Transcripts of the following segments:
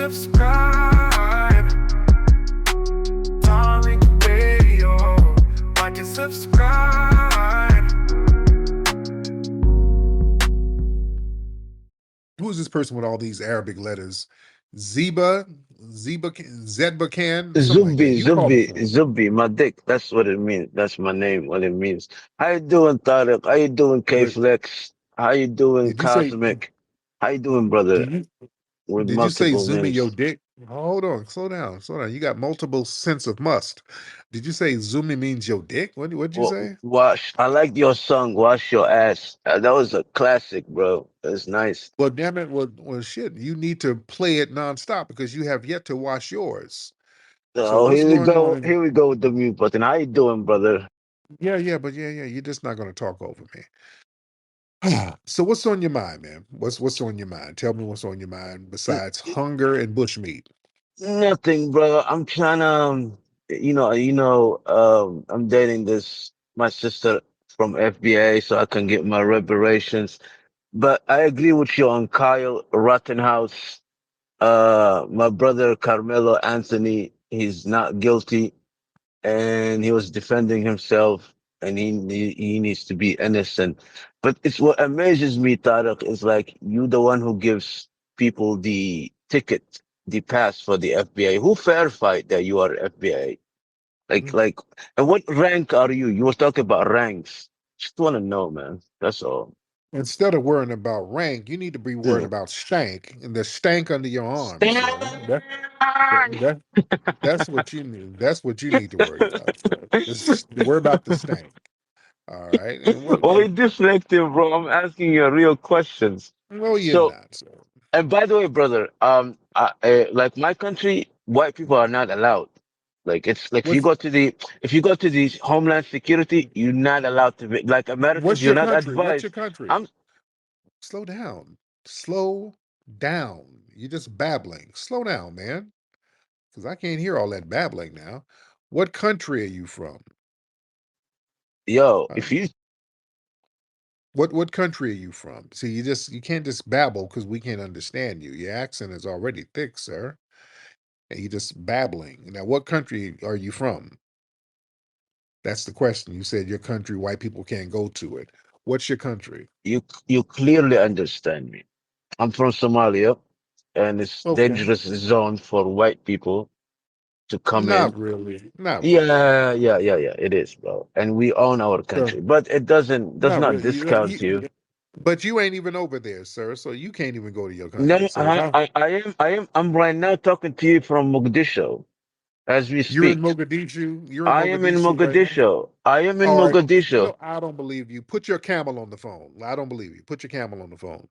subscribe. Darling Radio. Like and subscribe. Who is this person with all these Arabic letters? Zedba Khan, something like that. You called before. Zubi, my dick. That's what it means. That's my name, what it means. How you doing, Tariq? How you doing, But K-Flex? How you doing, did you say Cosmic? How you doing, brother? did you With did you say multiple Zumi your names. dick? Hold on, slow down, slow down. You got multiple sense of must. Did you say Zumi means your dick? What'd you say? Wash. I like your song, Wash Your Ass. That was a classic, bro. That's nice. Well, damn it, well shit. You need to play it nonstop because you have yet to wash yours. So Oh, what's here we going go. on? Here we go with the mute button. How you doing, brother? Yeah, you're just not gonna talk over me. So what's on your mind, man? What's on your mind? Tell me what's on your mind N- besides hunger and bushmeat. Nothing, bro. I'm trying to, I'm dating my sister from FBA so I can get my reparations. But I agree with you on Kyle Rittenhouse. My brother Carmelo Anthony, he's not guilty and he was defending himself and he needs to be innocent. But it's what amazes me, Tariq, is like you the one who gives people the ticket, the pass for the FBA. Who verified that you are FBA? Like, and what rank are you? You were talking about ranks. Just want to know, man. That's all. Instead of worrying about rank, you need to be worrying Yeah. about stank and the stank under your arms, sir. Stand. That that's what you need. That's what you need to worry about, sir. Worry about the stank. All right. And Why deflective, bro? I'm asking you real questions. no, you're So, not, sir. and by the way, brother, like my country, white people are not allowed. Like it's like What's if you go to the Homeland Security, you're not allowed to be like Americans. what's You're your not country? What's advised. your country? I'm Slow down. Slow down. You're just babbling. Slow down, man. Because I can't hear all that babbling now. What country are you from? yo. Uh, If you what country are you from? See, you can't just babble because we can't understand you. Your accent is already thick, sir, and you're just babbling. Now, what country are you from? That's the question. You said your country, white people can't go to it. What's your country? you clearly understand me. I'm from Somalia, and it's Okay. dangerous zone for white people to come in. Not really. Not really. Yeah, yeah, yeah, yeah. It is, bro. And we own our So, country, but it does not not really. discount you. But you ain't even over there, sir. So you can't even go to your No, country. So how I'm right now talking to you from Mogadishu as we you're in speak. Mogadishu? You're in I am in Mogadishu right now? Mogadishu. I am in All right. Mogadishu. No, I don't believe you. Put your camel on the phone. I don't believe you. Put your camel on the phone.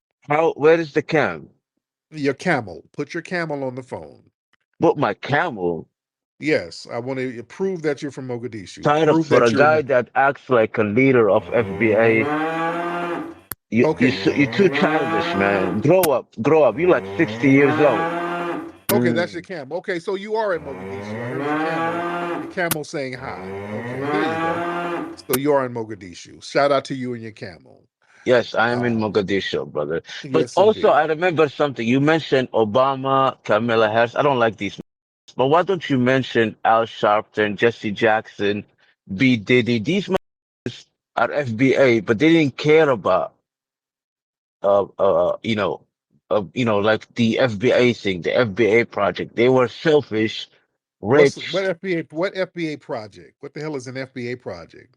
Where is the camp? Your camel. Put your camel on the phone. But my camel, Yes, I want to prove that you're from Mogadishu. tired of Prove for a that you're guy in. that acts like a leader of FBA. Okay. You're too childish, man. Grow up, grow up. You're like 60 years old. Okay, that's your Mm. camel. Okay, so you are in Mogadishu. I heard your camel. Your camel saying hi. Okay, there you go. So you are in Mogadishu. Shout out to you and your camel. Yes, I am in Uh, Mogadishu, brother. But yes, also, I indeed. remember something. You mentioned Obama, Kamala Harris. I don't like these, but why don't you mention Al Sharpton, Jesse Jackson, B. Diddy? These men are FBA, but they didn't care about, uh, uh, you know, like the FBA thing, the FBA project. They were selfish, What rich, FBA? What FBA project? What the hell is an FBA project?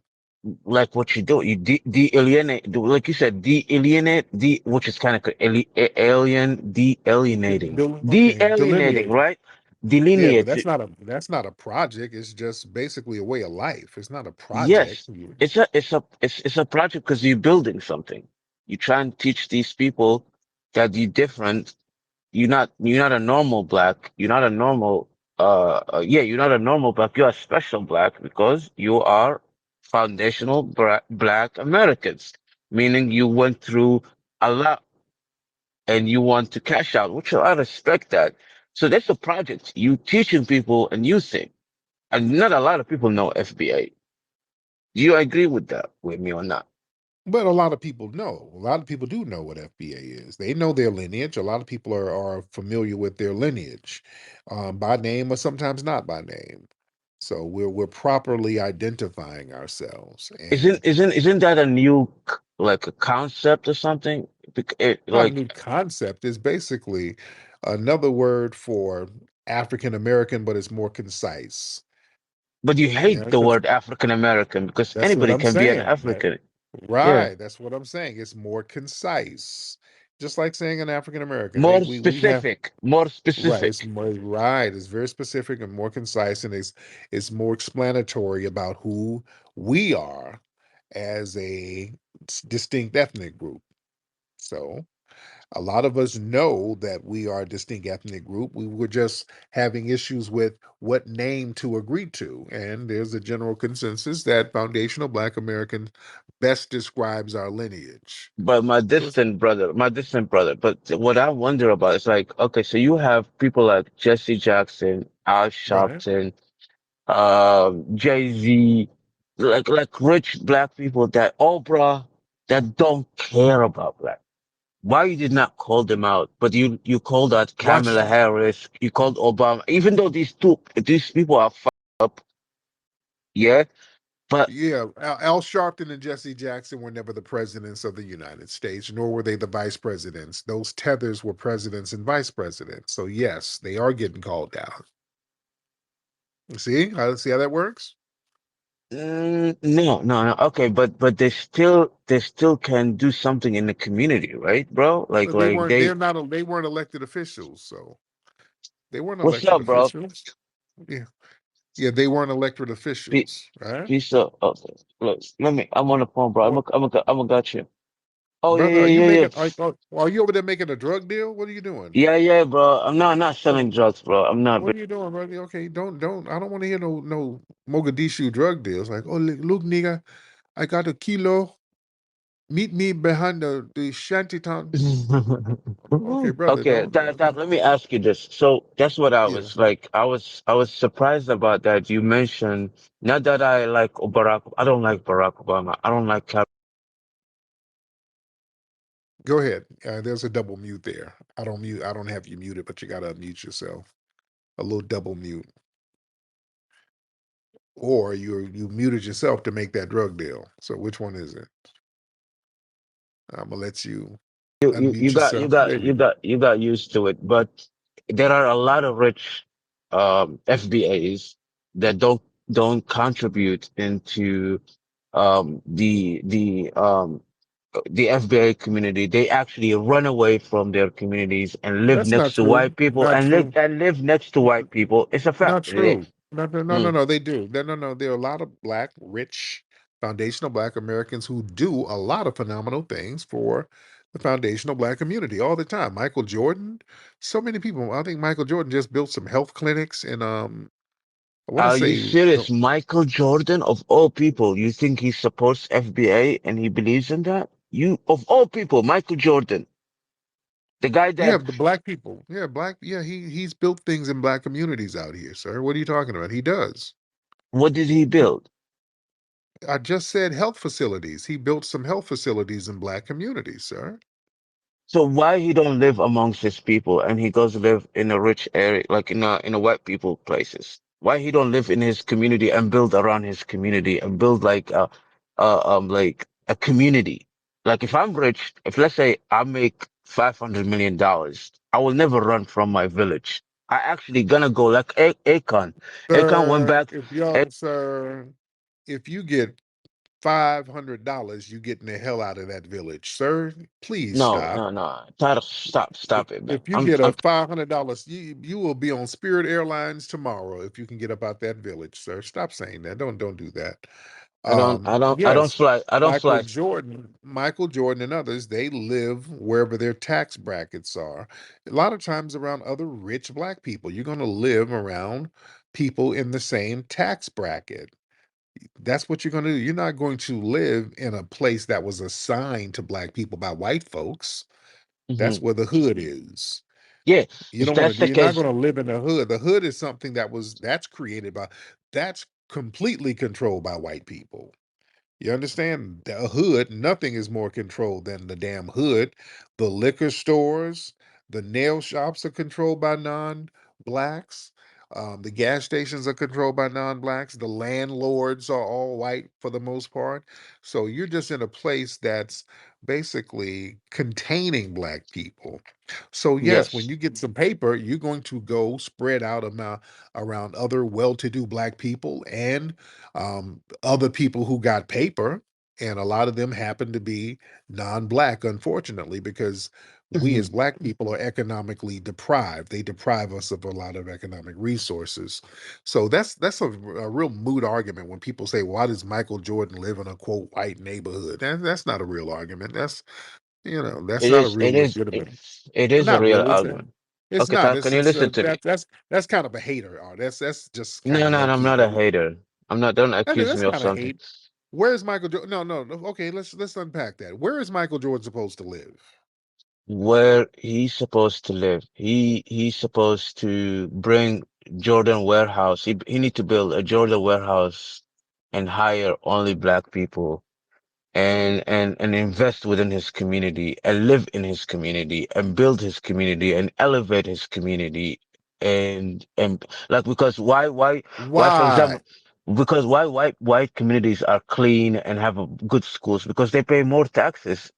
like what you do. You de-alienate, like you said, de-alienate, which is kind of de-alienating, Okay, de-alienating, delineating. right? Yeah, but Delineate. that's not a project. It's just basically a way of life. It's not a project. Yes, it's a project because you're building something. You try and teach these people that you're different. You're not a normal black. You're not a normal yeah, you're not a normal black. You're a special black because you are foundational black Americans, meaning you went through a lot and you want to cash out, which I respect that. So that's a project. You teaching people a new thing. And not a lot of people know FBA. Do you agree with that with me or not? But a lot of people know. A lot of people do know what FBA is. They know their lineage. A lot of people are familiar with their lineage, by name or sometimes not by name. So we're properly identifying ourselves, Isn't and isn't isn't that a new like a concept or something? not a Like, new concept. Is basically another word for African American, but it's more concise. but you Yeah, hate the because word African American because that's what anybody I'm can be an saying. That African. Yeah, right. That's what I'm saying. It's more concise. Just like saying an African American. more We have specific, more right. It's specific. more right. It's very specific and more concise, and it's more explanatory about who we are as a distinct ethnic group. So a lot of us know that we are a distinct ethnic group. We were just having issues with what name to agree to. And there's a general consensus that foundational Black American best describes our lineage. But So it's my distant brother. But what I wonder about is like, okay, so you have people like Jesse Jackson, Al right. Sharpton, Jay-Z, like rich black people that all bruh that don't care about black. Why you did not call them out? But you called out Watch. Kamala Harris, you called Obama, even though these people are fucked up, yeah. But Yeah, Al Sharpton and Jesse Jackson were never the presidents of the United States, nor were they the vice presidents. Those tethers were presidents and vice presidents. So yes, they are getting called down. See how that works? no. Okay, but they still can do something in the community, right, bro? Like But they like weren't. they They're not. They weren't elected officials. So they weren't what's elected up, bro? officials. Yeah, yeah, they weren't elected Pe- officials. Right, Peace up. Okay, look, I'm on the phone, bro. what, I'm gonna got you. Oh yeah, brother? Are yeah, you yeah, yeah. making? Are you over there making a drug deal? What are you doing? Yeah, bro. I'm not What selling drugs, bro. I'm not. What are you doing, brother? Okay, don't. I don't want to hear no Mogadishu drug deals. Like, oh look, nigga, I got a kilo. Meet me behind the shantytown. Okay, brother, Okay, don't. that, let me ask you this. So that's what I Yeah, was like. I was surprised about that. You mentioned not that I like Barack. I don't like Barack Obama. I don't like go ahead. There's a double mute there. I don't mute. I don't have you muted, but you gotta unmute yourself. A little double mute, or you muted yourself to make that drug deal. So which one is it? I'm gonna let you you unmute got you yourself. There got you you go. got you got used to it, but there are a lot of rich FBAs that don't contribute into the FBA community. They actually run away from their communities and live That's not next to true. white people Not and live true. and live next to white people. It's a fact. Not true. Mm. No. They do. No. There are a lot of black, rich, foundational black Americans who do a lot of phenomenal things for the foundational black community all the time. Michael Jordan, so many people. I think Michael Jordan just built some health clinics in I want to Are you say serious? Michael Jordan, of all people, you think he supports FBA and he believes in that? You, of all people, Michael Jordan, the guy yeah, that, the black people. Yeah, black. Yeah, he's built things in black communities out here, sir. What are you talking about? He does. what did he build? I just said health facilities. He built some health facilities in black communities, sir. So why he don't live amongst his people and he goes live in a rich area, like in a white people places? Why he don't live in his community and build around his community and build like a community? Like if I'm rich, if let's say I make $500 million, I will never run from my village. I actually gonna go like Akon. Akon went Sir, back. if you get $500, you getting the hell out of that village, sir. Please No, stop. no, no. Tyler, stop it, man. If you get a $500, you will be on Spirit Airlines tomorrow if you can get up out that village, sir. Stop saying that. Don't do that. I don't Yes, fly. I don't fly. Michael Jordan and others, they live wherever their tax brackets are. A lot of times around other rich black people. You're going to live around people in the same tax bracket. That's what you're going to do. You're not going to live in a place that was assigned to black people by white folks. That's Mhm. where the hood is. Yeah, You if don't want that's to. the You're not case, going to live in the hood. The hood is something that's created by. That's completely controlled by white people. You understand? The hood, nothing is more controlled than the damn hood. The liquor stores, the nail shops are controlled by non-blacks. The gas stations are controlled by non-blacks. The landlords are all white for the most part. So you're just in a place that's basically containing black people. So yes, when Yes. you get some paper, you're going to go spread out around other well-to-do black people and other people who got paper, and a lot of them happen to be non-black, unfortunately, because we as Mhm. black people are economically deprived. They deprive us of a lot of economic resources. So that's a real moot argument when people say, "Why does Michael Jordan live in a quote white neighborhood?" That's not a real argument. That's It not a is. real It is. legitimate. It is a Not real really. argument. It's Okay, not. Tariq, It's can you it's listen to me? that's kind of a hater art. That's just kind No, of no, low I'm key not a hate. hater. I'm not. Don't accuse That's me of kind of something. hate. Where's Michael Jordan? No, no, no. Okay, let's unpack that. Where is Michael Jordan supposed to live? Where he's supposed to live. He's supposed to bring Jordan warehouse. He need to build a Jordan warehouse and hire only black people and invest within his community and live in his community and build his community and elevate his community and like because why for Why? example because why white communities are clean and have good schools because they pay more taxes.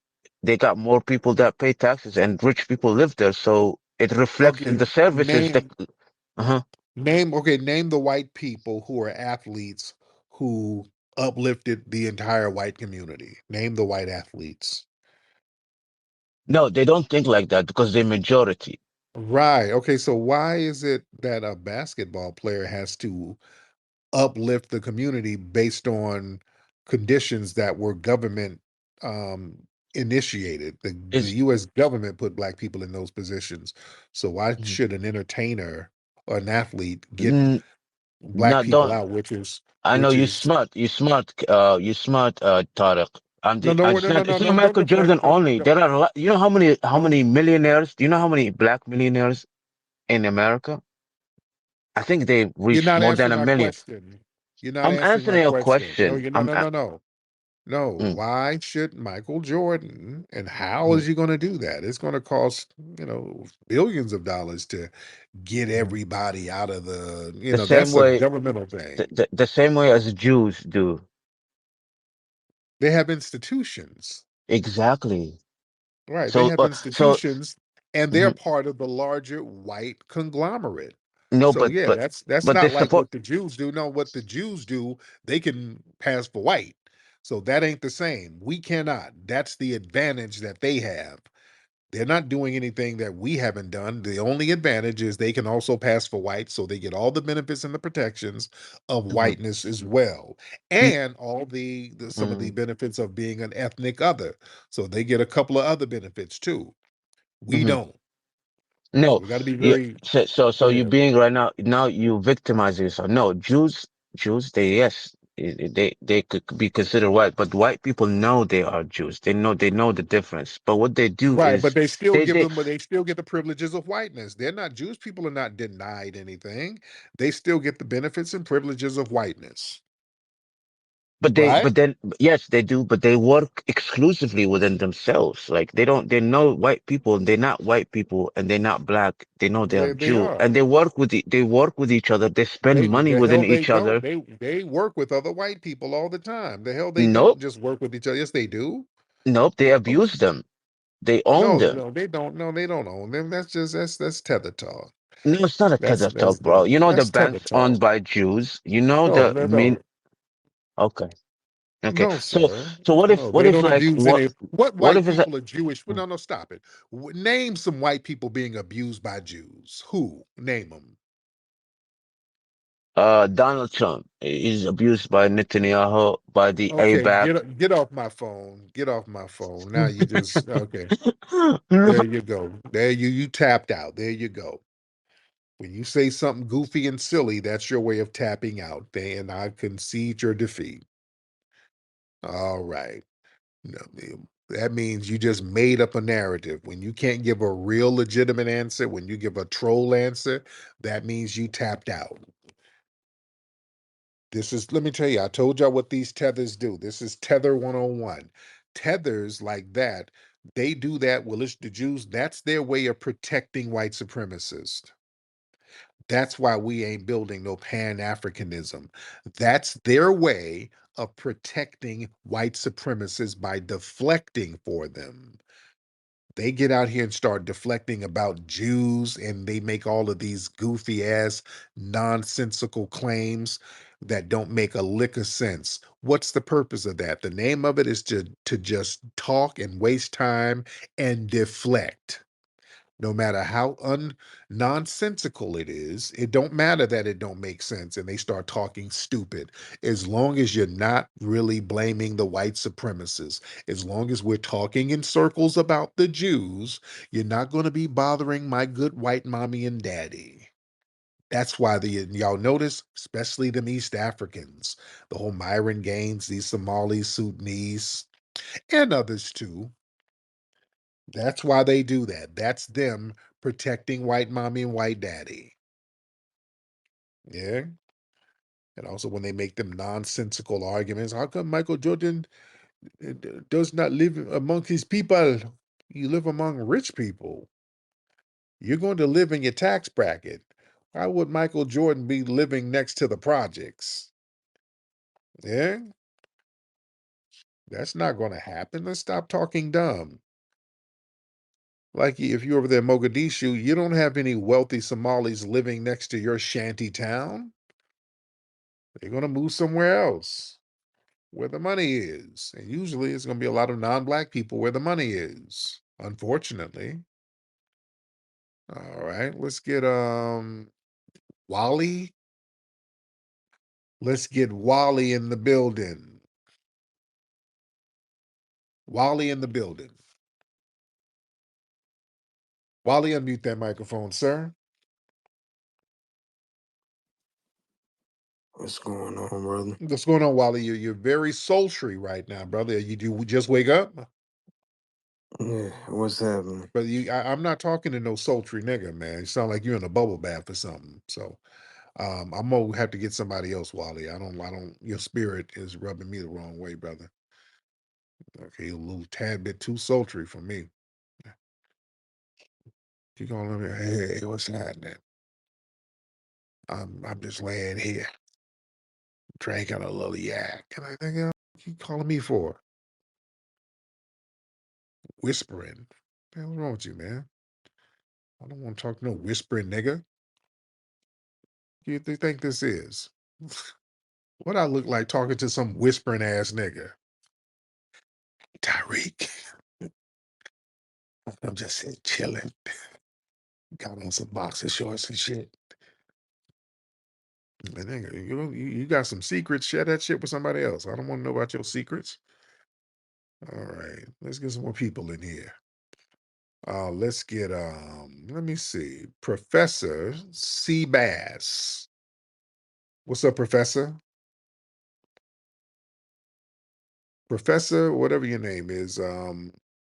They got more people that pay taxes and rich people live there, so it reflects in Okay, the services that name uh-huh. name the white people who are athletes who uplifted the entire white community. Name the white athletes. No, they don't think like that because they're majority. Right. Okay, so why is it that a basketball player has to uplift the community based on conditions that were government um initiated? The Is US government put black people in those positions. So why should an entertainer or an athlete get black not people don't out, I know which you is smart. You smart, Tariq. no no It's no no not. no It's no not don't Michael deflect, Jordan only. There are a lot. You know how don't many millionaires? Do you know how many black millionaires in America? I think they you're reach not more than answering a my million. question. You're not I'm answering my answering your question. No, question. you're no no no no. No, Mm, why should Michael Jordan, and how mm, is he going to do that? It's going to cost, billions of dollars to get mm. everybody out of The same that's a way, governmental thing. the same way as Jews do. They have institutions, Exactly. right? They So, have so institutions, and they're mhm. part of the larger white conglomerate. No, So yeah, that's they not like support. what the Jews do. No, what the Jews do, they can pass for white. So that ain't the same. We cannot. That's the advantage that they have. They're not doing anything that we haven't done. The only advantage is they can also pass for white, so they get all the benefits and the protections of Mhm. whiteness as well, N- and all the some of the mm, benefits of being an ethnic other. So they get a couple of other benefits too. We mhm. don't. So No, we got to be you very. so Go you ahead. being right now you victimize yourself. No, Jews they yes they could be considered white, but white people know they are Jews. They know the difference. But what they do Right, but is they still they give they them, but they still get the privileges of whiteness. They're not Jewish people are not denied anything. They still get the benefits and privileges of whiteness. Right? but then yes they do, but they work exclusively within themselves. Like they know white people, they're not white people, and they're not black. They know they are They Jew, are. and they work with each other. They spend They money the within hell they each don't. other. They work with other white people all the time. The hell they don't Nope, just work with each other. Yes, they do. nope, they Oh, abuse them. They own no, them. no, they don't. No, they don't own them. That's tether talk. No, it's not a That's tether talk, bro. that's You know the that's tether banks owned talk. by Jews. You know No, the no, mean. no, Okay, okay. no, So, sir. No, what they if don't like abuse any. What what white if it's a people are Jewish? Well, no, no, stop it. Name some white people being abused by Jews. Who? Name them. Donald Trump is abused by Netanyahu by the Okay, ABAC. get off my phone. Get off my phone. Now you just okay. There you go. There you tapped out. There you go. When you say something goofy and silly, that's your way of tapping out. And I concede your defeat. All right. No, that means you just made up a narrative. When you can't give a real legitimate answer, when you give a troll answer, that means you tapped out. This is, let me tell you, I told y'all what these tethers do. This is Tether 101. Tethers like that, they do that. Well, it's the Jews. That's their way of protecting white supremacists. That's why we ain't building no Pan-Africanism. That's their way of protecting white supremacists by deflecting for them. They get out here and start deflecting about Jews, and they make all of these goofy ass nonsensical claims that don't make a lick of sense. What's the purpose of that? The name of it is to just talk and waste time and deflect. No matter how nonsensical it is, it don't matter that it don't make sense and they start talking stupid. As long as you're not really blaming the white supremacists, as long as we're talking in circles about the Jews, you're not going to be bothering my good white mommy and daddy. That's why y'all notice, especially them East Africans, the whole Myron Gaines, these Somali, Sudanese, and others too. That's why they do that. That's them protecting white mommy and white daddy. Yeah. And also when they make them nonsensical arguments, how come Michael Jordan does not live among his people? You live among rich people. You're going to live in your tax bracket. Why would Michael Jordan be living next to the projects? Yeah. That's not going to happen. Let's stop talking dumb. Like if you're over there in Mogadishu, you don't have any wealthy Somalis living next to your shanty town. They're going to move somewhere else where the money is. And usually it's going to be a lot of non-black people where the money is, unfortunately. All right, let's get Wally. Let's get Wally in the building. Wally in the building. Wally, unmute that microphone, sir. What's going on, brother? What's going on, Wally? You're very sultry right now, brother. You do just wake up? Yeah, what's happening? But I'm not talking to no sultry nigga, man. You sound like you're in a bubble bath or something. So I'm gonna have to get somebody else, Wally. I don't. Your spirit is rubbing me the wrong way, brother. Okay, a little tad bit too sultry for me. You gonna let me? Hey, what's happening? I'm just laying here drinking a little yak. And I think, what you calling me for? Whispering. What's wrong with you, man? I don't want to talk to no whispering nigga. You think this is? What I look like talking to some whispering ass nigga? Tariq. I'm just here chilling. Got on some boxer shorts and shit. And nigga, you got some secrets. Share that shit with somebody else. I don't want to know about your secrets. All right, let's get some more people in here. Let's get let me see, Professor C Bass. What's up, Professor? Professor, whatever your name is,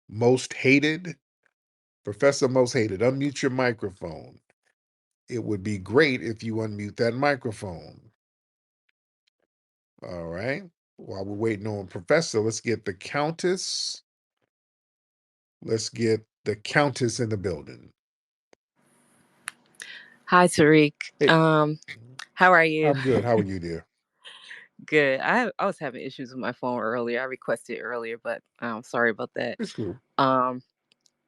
most hated. Professor Most Hated, unmute your microphone. It would be great if you unmute that microphone. All right. While we're waiting on Professor, let's get the Countess. Let's get the Countess in the building. Hi, Tariq. Hey, How are you? I'm good. How are you, dear? Good. I was having issues with my phone earlier. I requested earlier, but sorry about that. It's cool.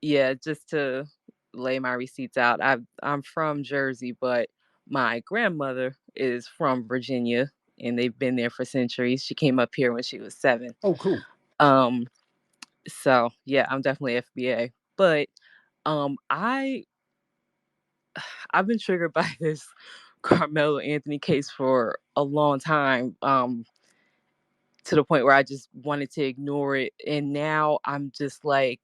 Yeah, just to lay my receipts out. I'm from Jersey, but my grandmother is from Virginia, and they've been there for centuries. She came up here when she was 7. Oh, cool. So yeah, I'm definitely FBA, but I've been triggered by this Carmelo Anthony case for a long time. To the point where I just wanted to ignore it. And now I'm just like,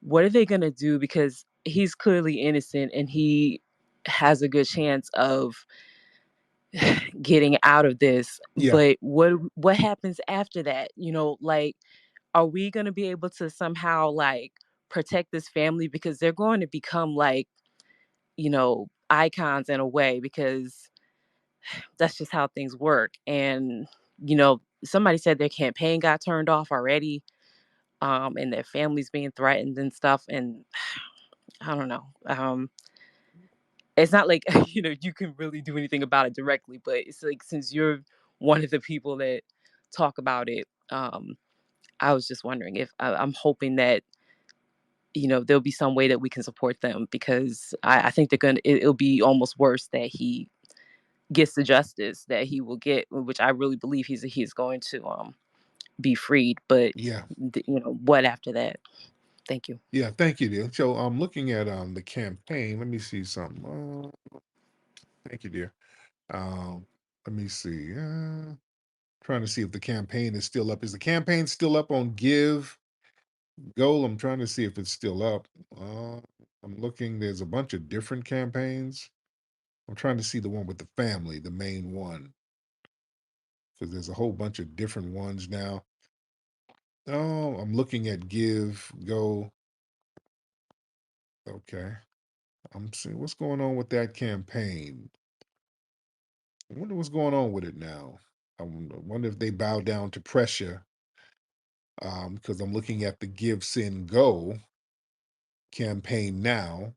what are they going to do? Because he's clearly innocent and he has a good chance of getting out of this. Yeah. But what happens after that? Like, are we going to be able to somehow like protect this family? Because they're going to become like, icons in a way, because that's just how things work. And, somebody said their campaign got turned off already, and their family's being threatened and stuff. And I don't know. It's not like, you can really do anything about it directly, but it's like, since you're one of the people that talk about it, I was just wondering if I'm hoping that, there'll be some way that we can support them, because I think it'll be almost worse that he gets the justice that he will get, which I really believe he's going to be freed. But Yeah. what after that? Thank you. Yeah, thank you, dear. So I'm looking at the campaign. Let me see something. Thank you, dear. Um, let me see. Trying to see if the campaign is still up. Is the campaign still up on Give Go? I'm trying to see if it's still up. I'm looking. There's a bunch of different campaigns. I'm trying to see the one with the family, the main one, because there's a whole bunch of different ones now. Oh, I'm looking at Give Go. Okay. I'm seeing what's going on with that campaign. I wonder what's going on with it now. I wonder if they bow down to pressure. Because I'm looking at the Give Send Go campaign now,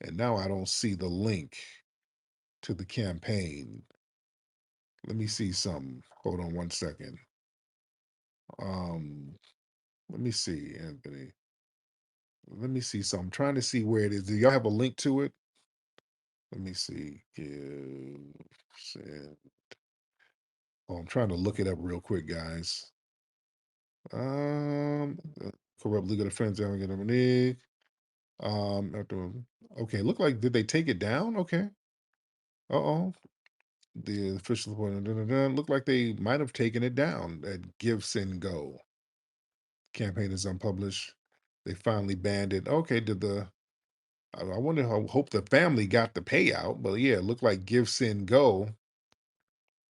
and now I don't see the link to the campaign. Let me see something. Hold on one second. Um, let me see, Anthony. Let me see something. I'm trying to see where it is. Do y'all have a link to it? Let me see. Give send. Oh, I'm trying to look it up real quick, guys. Corrupt legal defense. After, okay, look like did they take it down? Okay. Uh-oh. The official look like they might have taken it down at Give Send Go. Campaign is unpublished. They finally banned it. Okay, did I wonder how hope the family got the payout, but yeah, it looked like Give Send Go.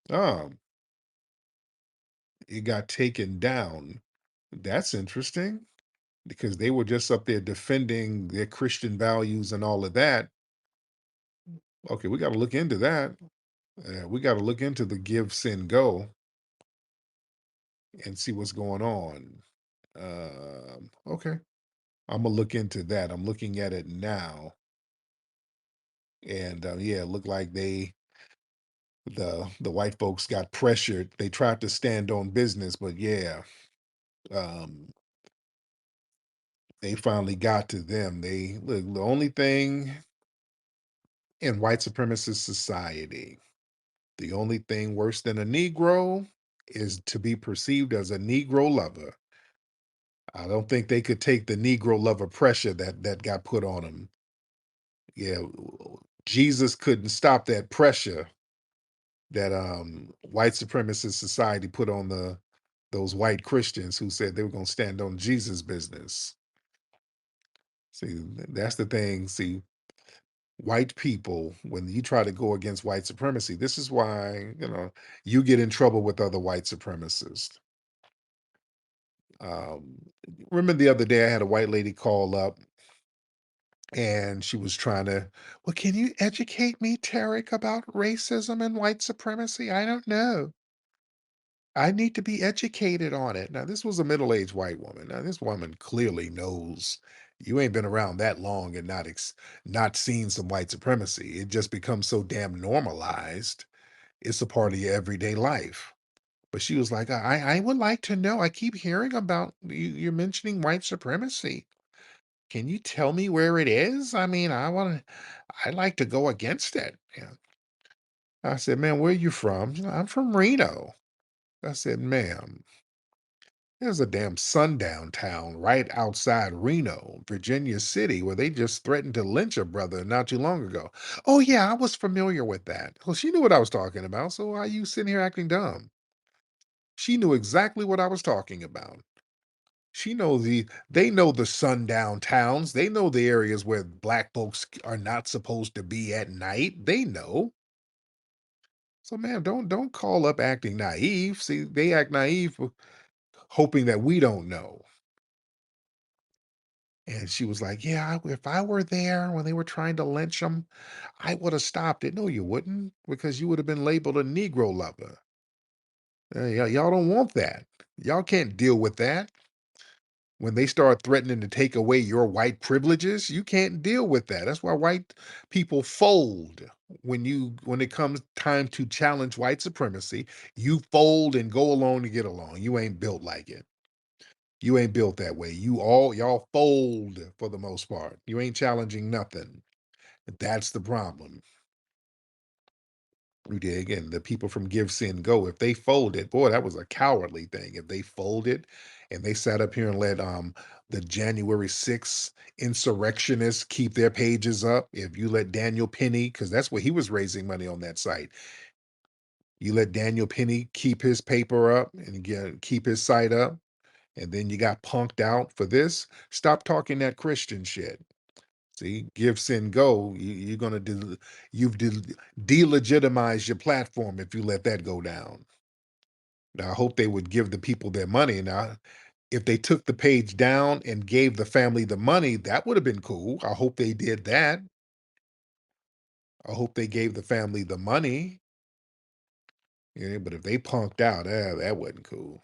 Um, it got taken down. That's interesting because they were just up there defending their Christian values and all of that. Okay, we got to look into that. We got to look into the Give Send Go and see what's going on. Okay, I'm gonna look into that. I'm looking at it now, and yeah, it looked like the white folks got pressured. They tried to stand on business, but yeah, um, they finally got to them. They look the only thing in white supremacist society, the only thing worse than a Negro is to be perceived as a Negro lover. I don't think they could take the Negro lover pressure that got put on them. Yeah, Jesus couldn't stop that pressure that white supremacist society put on those white Christians who said they were going to stand on Jesus business. See, that's the thing. See, white people, when you try to go against white supremacy, this is why, you get in trouble with other white supremacists. Um, remember the other day I had a white lady call up and she was trying to, well, can you educate me, Tariq, about racism and white supremacy? I don't know. I need to be educated on it. Now, this was a middle-aged white woman. Now, this woman clearly knows you ain't been around that long and not seen some white supremacy. It just becomes so damn normalized. It's a part of your everyday life. But she was like, I would like to know. I keep hearing about you're mentioning white supremacy. Can you tell me where it is? I mean, I'd like to go against it. Yeah. I said, man, where are you from? I'm from Reno. I said, ma'am, there's a damn sundown town right outside Reno, Virginia City, where they just threatened to lynch a brother not too long ago. Oh, yeah, I was familiar with that. Well, she knew what I was talking about, so why are you sitting here acting dumb? She knew exactly what I was talking about. They know the sundown towns. They know the areas where black folks are not supposed to be at night. They know. So, man, don't call up acting naive. See, they act naive hoping that we don't know. And she was like, "Yeah, if I were there when they were trying to lynch him, I would have stopped it." No, you wouldn't, because you would have been labeled a Negro lover. Y'all don't want that. Y'all can't deal with that. When they start threatening to take away your white privileges, you can't deal with that. That's why white people fold when it comes time to challenge white supremacy. You fold and go along to get along. You ain't built like it. You ain't built that way. Y'all fold for the most part. You ain't challenging nothing. That's the problem. We did again. The people from Give, Send, Go. If they folded, boy, that was a cowardly thing. If they folded and they sat up here and let the January 6th insurrectionists keep their pages up, if you let Daniel Penny, because that's what he was raising money on that site. You let Daniel Penny keep his paper up and keep his site up, and then you got punked out for this. Stop talking that Christian shit. See, Give, Send, Go. You're gonna delegitimize your platform if you let that go down. Now, I hope they would give the people their money. Now, if they took the page down and gave the family the money, that would have been cool. I hope they did that. I hope they gave the family the money. Yeah, but if they punked out, that wasn't cool.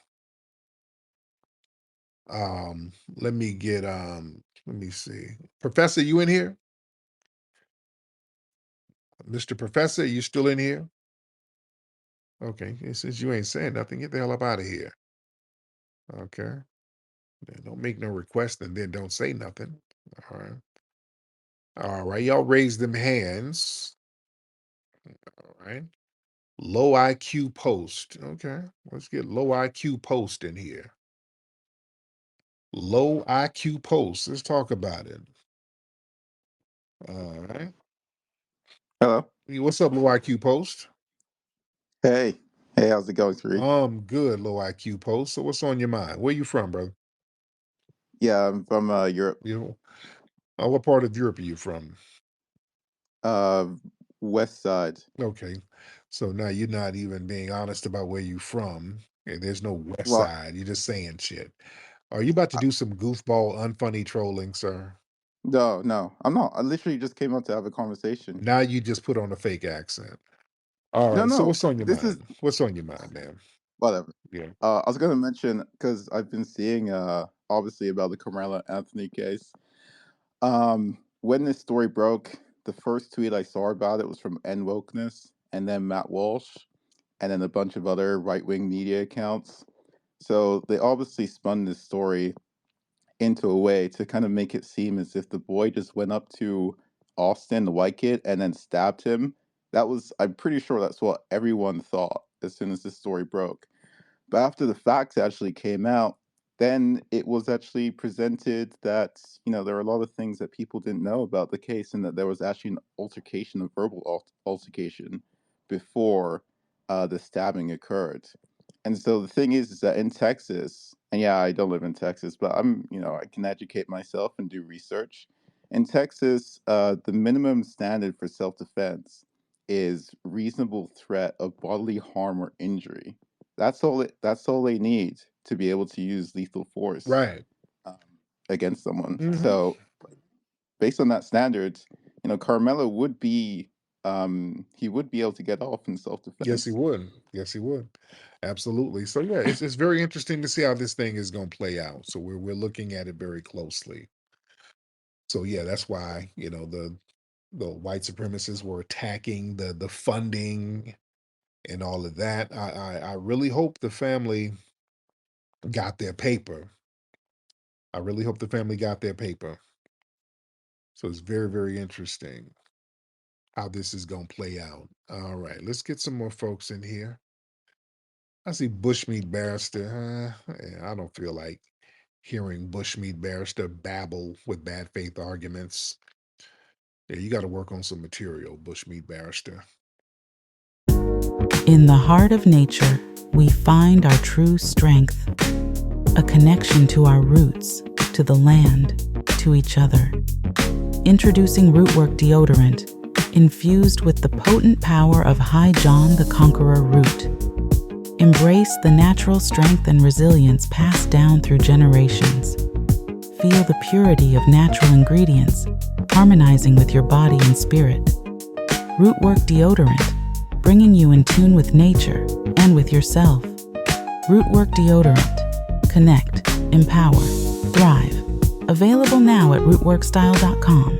Let me see. Professor, you in here? Mr. Professor, you still in here? Okay, since you ain't saying nothing, get the hell up out of here. Okay. Don't make no request and then don't say nothing. All right. All right. Y'all raise them hands. All right. Low IQ post. Okay. Let's get low IQ post in here. Low IQ post. Let's talk about it. All right. Hello. What's up, low IQ post? Hey. Hey, how's it going, Tariq? Good, low IQ post. So what's on your mind? Where you from, brother? Yeah, I'm from Europe. You know, what part of Europe are you from? Uh, West Side. Okay. So now you're not even being honest about where you from. And there's no west Well, side. You're just saying shit. Are you about to do some goofball, unfunny trolling, sir? no, I'm not. I literally just came up to have a conversation. Now you just put on a fake accent. All No, right. So no, what's on your this is mind? What's on your mind, man? whatever. Yeah. I was gonna mention because I've been seeing obviously about the Carmelo Anthony case. When this story broke, the first tweet I saw about it was from N Wokeness and then Matt Walsh and then a bunch of other right-wing media accounts. So they obviously spun this story into a way to kind of make it seem as if the boy just went up to Austin, the white kid, and then stabbed him. I'm pretty sure that's what everyone thought as soon as this story broke. But after the facts actually came out, then it was actually presented that, there were a lot of things that people didn't know about the case and that there was actually an altercation, a verbal altercation before the stabbing occurred. And so the thing is that in Texas, and yeah, I don't live in Texas, but I can educate myself and do research. In Texas, the minimum standard for self-defense is reasonable threat of bodily harm or injury. That's all they need to be able to use lethal force Right. um, against someone. Mm-hmm. So based on that standard, Carmelo would be he would be able to get off in self Yes, he defense. would. Yes, he would. Absolutely. So yeah, it's very interesting to see how this thing is going to play out. So we're looking at it very closely. So yeah, that's why the white supremacists were attacking the funding and all of that. I really hope the family got their paper. I really hope the family got their paper. So it's very, very interesting how this is going to play out. All right, let's get some more folks in here. I see Bushmeat Barrister. Yeah, I don't feel like hearing Bushmeat Barrister babble with bad faith arguments. Yeah, you got to work on some material, Bushmeat Barrister. In the heart of nature, we find our true strength, a connection to our roots, to the land, to each other. Introducing Rootwork deodorant, infused with the potent power of High John the Conqueror root. Embrace the natural strength and resilience passed down through generations. Feel the purity of natural ingredients, harmonizing with your body and spirit. Rootwork Deodorant, bringing you in tune with nature and with yourself. Rootwork Deodorant. Connect, empower, thrive. Available now at rootworkstyle.com.